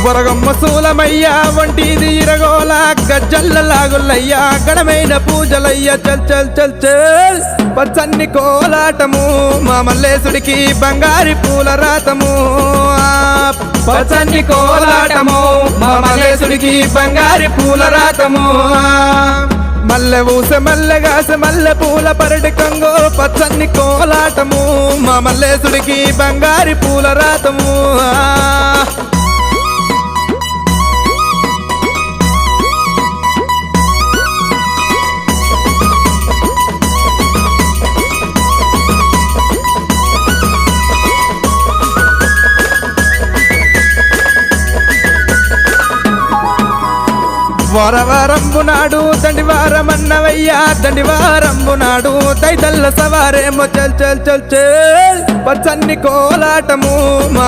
వరగమ్మ సూలమయ్యా వంటిది ఇరగోల గజ్జల్ల లాగులయ్యా గడమైన పూజలయ్యా చల్ చల్ చల్ చల్ పచ్చన్ని కోలాటము మా మల్లేశుడికి బంగారి పూల రాతము పచ్చన్ని కోలాటము మా మల్లేశుడికి బంగారి పూల రాతము మల్లె ఊసె మల్లెగాస మల్లె పూల పరటి కంగో పచ్చన్ని కోలాటము మా మల్లేశుడికి బంగారి పూల రాతము వారవారంబు నాడు దండివారమన్నవయ్యా దండివారంబు నాడు దైతల్ల సవారేమో చల్ చల్ చల్ చల్ పచ్చన్ని కోలాటము